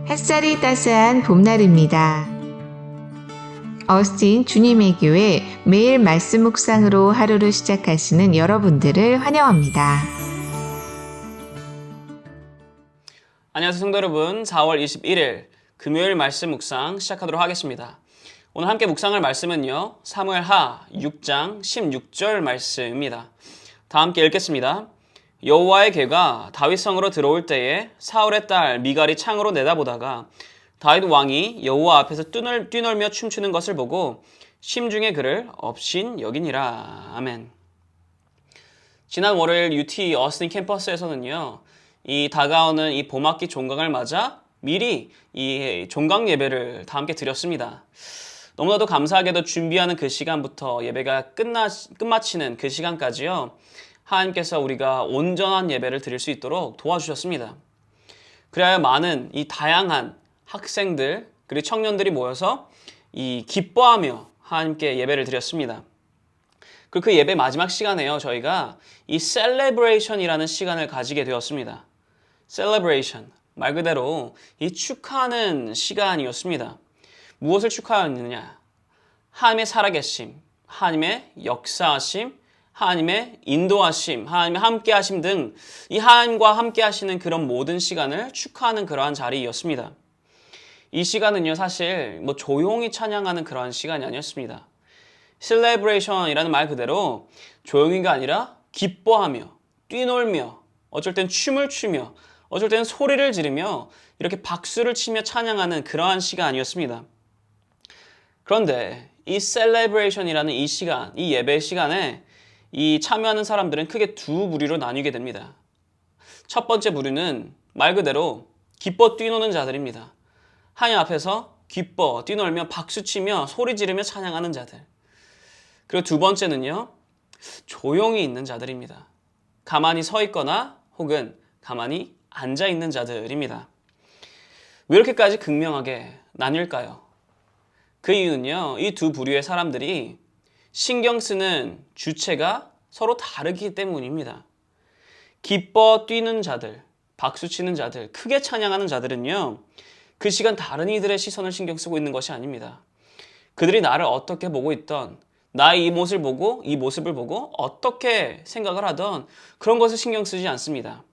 햇살이 따스한 봄날입니다. 어스틴 주님의 교회 매일 말씀 묵상으로 하루를 시작하시는 여러분들을 환영합니다. 안녕하세요 성도 여러분, 4월 21일 금요일 말씀 묵상 시작하도록 하겠습니다. 오늘 함께 묵상할 말씀은요, 사무엘하 6장 16절 말씀입니다. 다 함께 읽겠습니다. 여호와의 궤가 다윗성으로 들어올 때에 사울의 딸 미갈이 창으로 내다보다가 다윗 왕이 여호와 앞에서 뛰놀며 춤추는 것을 보고 심중에 그를 업신 여기니라. 아멘. 지난 월요일 UT 어스틴 캠퍼스에서는요, 이 다가오는 이 봄학기 종강을 맞아 미리 이 종강 예배를 다 함께 드렸습니다. 너무나도 감사하게도 준비하는 그 시간부터 예배가 끝마치는 그 시간까지요, 하나님께서 우리가 온전한 예배를 드릴 수 있도록 도와주셨습니다. 그래야 많은 이 다양한 학생들 그리고 청년들이 모여서 이 기뻐하며 하나님께 예배를 드렸습니다. 그리고 그 예배 마지막 시간에요, 저희가 이 셀레브레이션이라는 시간을 가지게 되었습니다. 셀레브레이션, 말 그대로 이 축하하는 시간이었습니다. 무엇을 축하하느냐? 하나님의 살아계심, 하나님의 역사하심, 하나님의 인도하심, 하나님의 함께하심 등 이 하나님과 함께하시는 그런 모든 시간을 축하하는 그러한 자리였습니다. 이 시간은요, 사실 조용히 찬양하는 그러한 시간이 아니었습니다. 셀레브레이션이라는 말 그대로 조용히가 아니라 기뻐하며 뛰놀며 어쩔 땐 춤을 추며 어쩔 땐 소리를 지르며 이렇게 박수를 치며 찬양하는 그러한 시간이었습니다. 그런데 이 셀레브레이션이라는 이 시간, 이 예배 시간에 이 참여하는 사람들은 크게 두 부류로 나뉘게 됩니다. 첫 번째 부류는 말 그대로 기뻐 뛰노는 자들입니다. 하나님 앞에서 기뻐 뛰놀며 박수치며 소리 지르며 찬양하는 자들. 그리고 두 번째는요, 조용히 있는 자들입니다. 가만히 서 있거나 혹은 가만히 앉아 있는 자들입니다. 왜 이렇게까지 극명하게 나뉠까요? 그 이유는요, 이 두 부류의 사람들이 신경 쓰는 주체가 서로 다르기 때문입니다. 기뻐 뛰는 자들, 박수치는 자들, 크게 찬양하는 자들은요, 그 시간 다른 이들의 시선을 신경 쓰고 있는 것이 아닙니다. 그들이 나를 어떻게 보고 있던, 나의 이 모습을 보고 어떻게 생각을 하던 그런 것을 신경 쓰지 않습니다.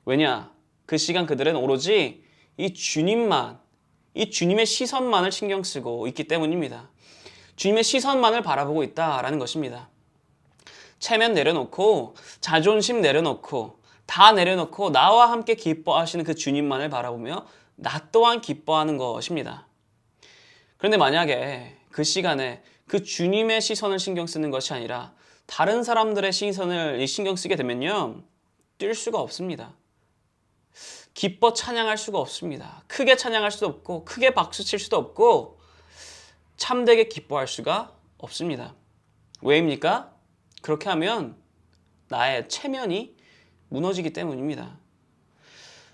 왜냐? 그 시간 그들은 오로지 이 주님만, 이 주님의 시선만을 신경 쓰고 있기 때문입니다. 주님의 시선만을 바라보고 있다라는 것입니다. 체면 내려놓고 자존심 내려놓고 다 내려놓고 나와 함께 기뻐하시는 그 주님만을 바라보며 나 또한 기뻐하는 것입니다. 그런데 만약에 그 시간에 그 주님의 시선을 신경 쓰는 것이 아니라 다른 사람들의 시선을 신경 쓰게 되면요, 뛸 수가 없습니다. 기뻐 찬양할 수가 없습니다. 크게 찬양할 수도 없고 크게 박수칠 수도 없고 참되게 기뻐할 수가 없습니다. 왜입니까? 그렇게 하면 나의 체면이 무너지기 때문입니다.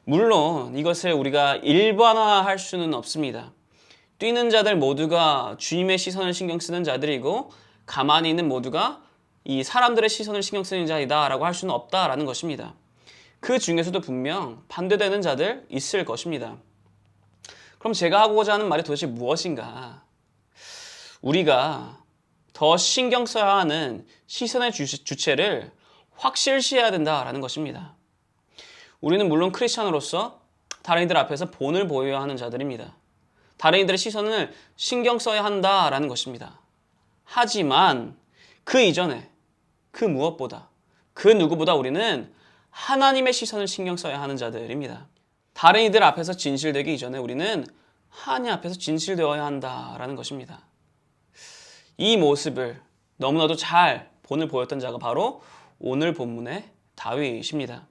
물론 이것을 우리가 일반화할 수는 없습니다. 뛰는 자들 모두가 주님의 시선을 신경 쓰는 자들이고 가만히 있는 모두가 이 사람들의 시선을 신경 쓰는 자이다라고 할 수는 없다라는 것입니다. 그 중에서도 분명 반대되는 자들 있을 것입니다. 그럼 제가 하고자 하는 말이 도대체 무엇인가? 우리가 더 신경 써야 하는 시선의 주체를 확실시해야 된다라는 것입니다. 우리는 물론 크리스찬으로서 다른 이들 앞에서 본을 보여야 하는 자들입니다. 다른 이들의 시선을 신경 써야 한다라는 것입니다. 하지만 그 이전에 그 무엇보다 그 누구보다 우리는 하나님의 시선을 신경 써야 하는 자들입니다. 다른 이들 앞에서 진실되기 이전에 우리는 하나님 앞에서 진실되어야 한다라는 것입니다. 이 모습을 너무나도 잘 본을 보였던 자가 바로 오늘 본문의 다윗입니다.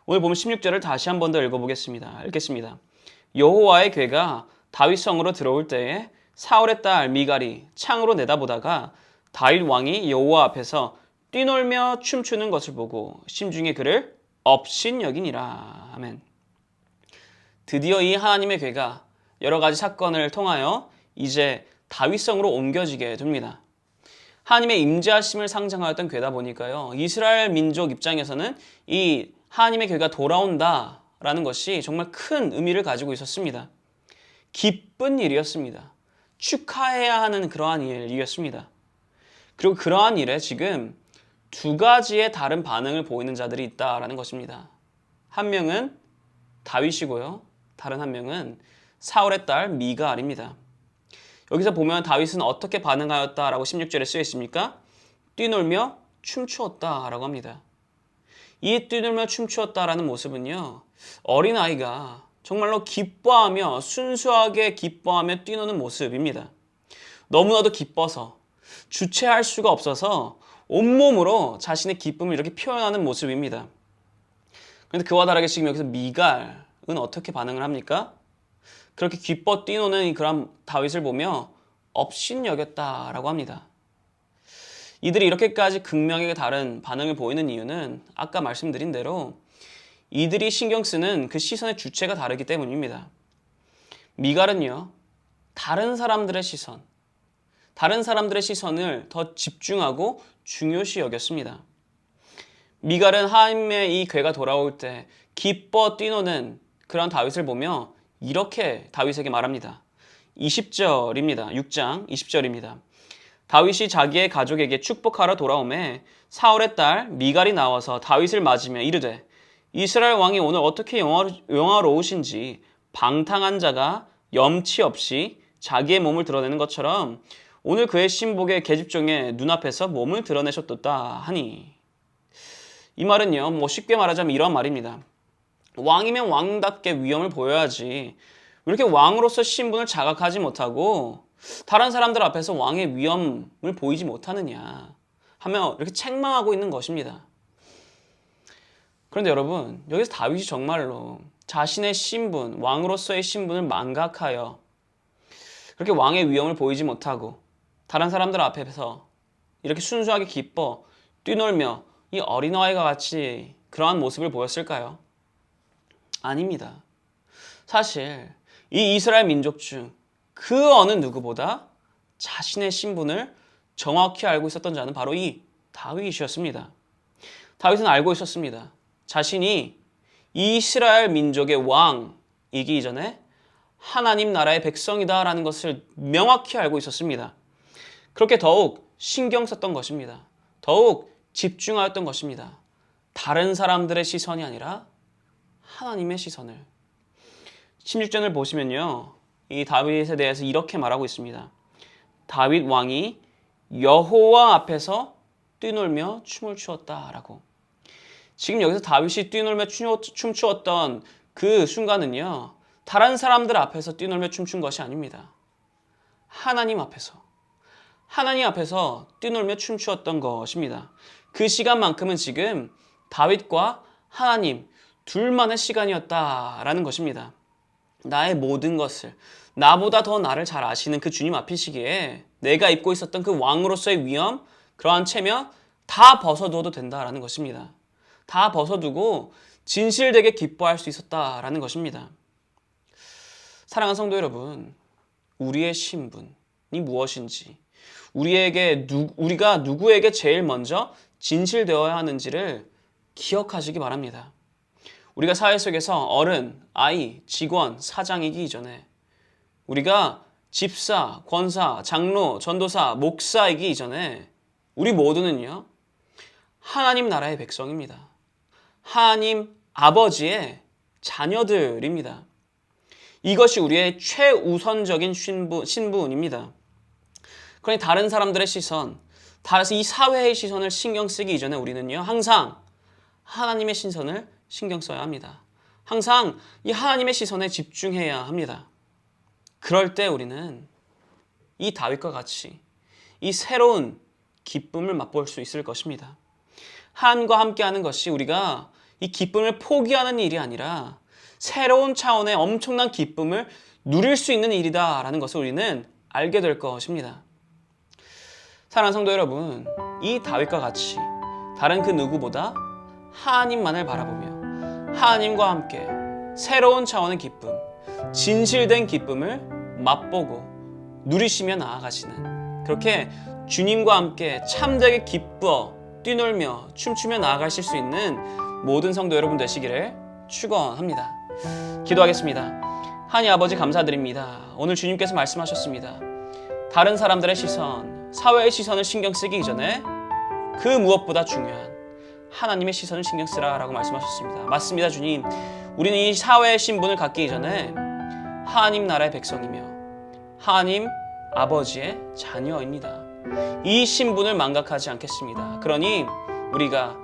오늘 보면 16절을 다시 한 번 더 읽어보겠습니다. 읽겠습니다. 여호와의 궤가 다윗성으로 들어올 때에 사울의 딸 미갈이 창으로 내다보다가 다윗 왕이 여호와 앞에서 뛰놀며 춤추는 것을 보고 심중에 그를 업신 여기니라. 아멘. 드디어 이 하나님의 궤가 여러 가지 사건을 통하여 이제 다윗성으로 옮겨지게 됩니다. 하나님의 임재하심을 상징하였던 궤다 보니까요, 이스라엘 민족 입장에서는 이 하나님의 궤가 돌아온다 라는 것이 정말 큰 의미를 가지고 있었습니다. 기쁜 일이었습니다. 축하해야 하는 그러한 일이었습니다. 그리고 그러한 일에 지금 두 가지의 다른 반응을 보이는 자들이 있다라는 것입니다. 한 명은 다윗이고요. 다른 한 명은 사울의 딸 미갈입니다. 여기서 보면 다윗은 어떻게 반응하였다라고 16절에 쓰여 있습니까? 뛰놀며 춤추었다라고 합니다. 이 뛰놀며 춤추었다라는 모습은요, 어린아이가 정말로 기뻐하며 순수하게 기뻐하며 뛰노는 모습입니다. 너무나도 기뻐서 주체할 수가 없어서 온몸으로 자신의 기쁨을 이렇게 표현하는 모습입니다. 그런데 그와 다르게 지금 여기서 미갈은 어떻게 반응을 합니까? 그렇게 기뻐 뛰노는 그런 다윗을 보며 업신여겼다라고 합니다. 이들이 이렇게까지 극명하게 다른 반응을 보이는 이유는 아까 말씀드린 대로 이들이 신경 쓰는 그 시선의 주체가 다르기 때문입니다. 미갈은요, 다른 사람들의 시선을 더 집중하고 중요시 여겼습니다. 미갈은 하나님의 이 괴가 돌아올 때 기뻐 뛰노는 그런 다윗을 보며 이렇게 다윗에게 말합니다. 20절입니다. 6장 20절입니다. 다윗이 자기의 가족에게 축복하러 돌아오매 사울의 딸 미갈이 나와서 다윗을 맞으며 이르되 이스라엘 왕이 오늘 어떻게 영화로우신지 방탕한 자가 염치 없이 자기의 몸을 드러내는 것처럼 오늘 그의 신복의 계집종의 눈앞에서 몸을 드러내셨도다 하니, 이 말은요, 쉽게 말하자면 이런 말입니다. 왕이면 왕답게 위엄을 보여야지 왜 이렇게 왕으로서 신분을 자각하지 못하고 다른 사람들 앞에서 왕의 위엄을 보이지 못하느냐 하며 이렇게 책망하고 있는 것입니다. 그런데 여러분, 여기서 다윗이 정말로 자신의 신분, 왕으로서의 신분을 망각하여 그렇게 왕의 위엄을 보이지 못하고 다른 사람들 앞에서 이렇게 순수하게 기뻐 뛰놀며 이 어린아이와 같이 그러한 모습을 보였을까요? 아닙니다. 사실 이 이스라엘 민족 중 그 어느 누구보다 자신의 신분을 정확히 알고 있었던 자는 바로 이 다윗이었습니다. 다윗은 알고 있었습니다. 자신이 이스라엘 민족의 왕이기 이전에 하나님 나라의 백성이다라는 것을 명확히 알고 있었습니다. 그렇게 더욱 신경 썼던 것입니다. 더욱 집중하였던 것입니다. 다른 사람들의 시선이 아니라 하나님의 시선을. 16절을 보시면요, 이 다윗에 대해서 이렇게 말하고 있습니다. 다윗 왕이 여호와 앞에서 뛰놀며 춤을 추었다라고. 지금 여기서 다윗이 뛰놀며 춤추었던 그 순간은요, 다른 사람들 앞에서 뛰놀며 춤춘 것이 아닙니다. 하나님 앞에서 뛰놀며 춤추었던 것입니다. 그 시간만큼은 지금 다윗과 하나님 둘만의 시간이었다라는 것입니다. 나의 모든 것을, 나보다 더 나를 잘 아시는 그 주님 앞이시기에 내가 입고 있었던 그 왕으로서의 위엄, 그러한 체면 다 벗어두어도 된다라는 것입니다. 다 벗어두고 진실되게 기뻐할 수 있었다라는 것입니다. 사랑하는 성도 여러분, 우리의 신분이 무엇인지, 우리가 누구에게 제일 먼저 진실되어야 하는지를 기억하시기 바랍니다. 우리가 사회 속에서 어른, 아이, 직원, 사장이기 이전에, 우리가 집사, 권사, 장로, 전도사, 목사이기 이전에 우리 모두는요, 하나님 나라의 백성입니다. 하나님 아버지의 자녀들입니다. 이것이 우리의 최우선적인 신분입니다. 그러니 다른 사람들의 시선, 이 사회의 시선을 신경 쓰기 이전에 우리는요, 항상 하나님의 시선을 신경 써야 합니다. 항상 이 하나님의 시선에 집중해야 합니다. 그럴 때 우리는 이 다윗과 같이 이 새로운 기쁨을 맛볼 수 있을 것입니다. 하나님과 함께하는 것이 우리가 이 기쁨을 포기하는 일이 아니라 새로운 차원의 엄청난 기쁨을 누릴 수 있는 일이다라는 것을 우리는 알게 될 것입니다. 사랑하는 성도 여러분, 이 다윗과 같이 다른 그 누구보다 하나님만을 바라보며 하나님과 함께 새로운 차원의 기쁨, 진실된 기쁨을 맛보고 누리시며 나아가시는, 그렇게 주님과 함께 참되게 기뻐 뛰놀며 춤추며 나아가실 수 있는 모든 성도 여러분 되시기를 축원합니다. 기도하겠습니다. 하나님 아버지 감사드립니다. 오늘 주님께서 말씀하셨습니다. 다른 사람들의 시선, 사회의 시선을 신경 쓰기 이전에 그 무엇보다 중요한 하나님의 시선을 신경 쓰라라고 말씀하셨습니다. 맞습니다, 주님. 우리는 이 사회의 신분을 갖기 이전에 하나님 나라의 백성이며 하나님 아버지의 자녀입니다. 이 신분을 망각하지 않겠습니다. 그러니 우리가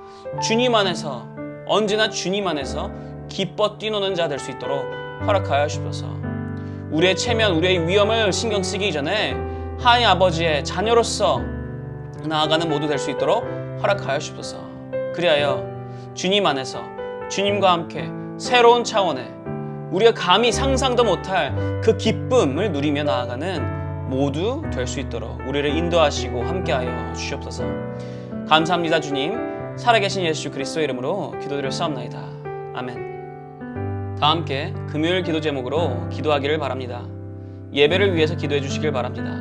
주님 안에서 언제나 주님 안에서 기뻐 뛰노는 자 될 수 있도록 허락하여 주셔서 우리의 체면, 우리의 위험을 신경 쓰기 전에 하나님 아버지의 자녀로서 나아가는 모두 될 수 있도록 허락하여 주셔서 그리하여 주님 안에서 주님과 함께 새로운 차원의 우리가 감히 상상도 못할 그 기쁨을 누리며 나아가는 모두 될 수 있도록 우리를 인도하시고 함께하여 주시옵소서. 감사합니다, 주님. 살아계신 예수 그리스도의 이름으로 기도드렸사옵나이다. 아멘. 다 함께 금요일 기도 제목으로 기도하기를 바랍니다. 예배를 위해서 기도해 주시길 바랍니다.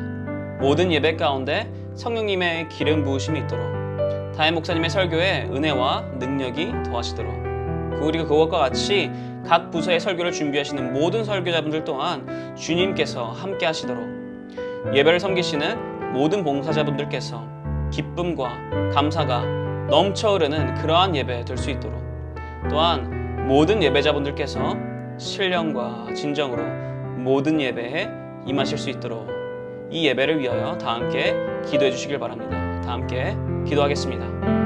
모든 예배 가운데 성령님의 기름 부으심이 있도록 다혜 목사님의 설교에 은혜와 능력이 더하시도록 그리고 그것과 같이 각 부서의 설교를 준비하시는 모든 설교자분들 또한 주님께서 함께 하시도록 예배를 섬기시는 모든 봉사자분들께서 기쁨과 감사가 넘쳐 흐르는 그러한 예배 될 수 있도록 또한 모든 예배자분들께서 신령과 진정으로 모든 예배에 임하실 수 있도록 이 예배를 위하여 다 함께 기도해 주시길 바랍니다. 다 함께 기도하겠습니다.